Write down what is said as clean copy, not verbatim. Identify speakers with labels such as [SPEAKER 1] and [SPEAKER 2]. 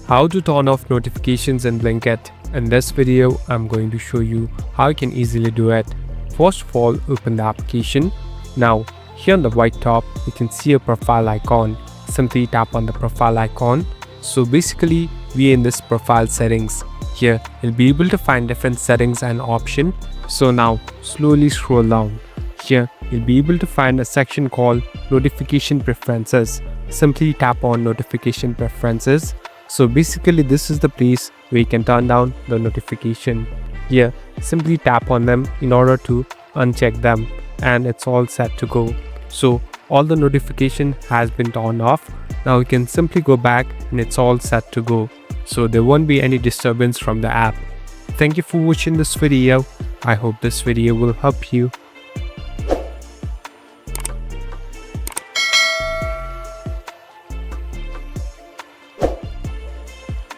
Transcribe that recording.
[SPEAKER 1] How to turn off notifications in Blinkit. In this video, I'm going to show you how you can easily do it. First of all, open the application. Now, here on the right top, you can see a profile icon. Simply tap on the profile icon. So basically, we are in this profile settings. Here, you'll be able to find different settings and options. So now, slowly scroll down. Here, you'll be able to find a section called Notification Preferences. Simply tap on Notification Preferences. So basically this is the place where you can turn down the notification. Here, simply tap on them in order to uncheck them and it's all set to go. So all the notification has been turned off. Now you can simply go back and it's all set to go. So there won't be any disturbance from the app. Thank you for watching this video. I hope this video will help you.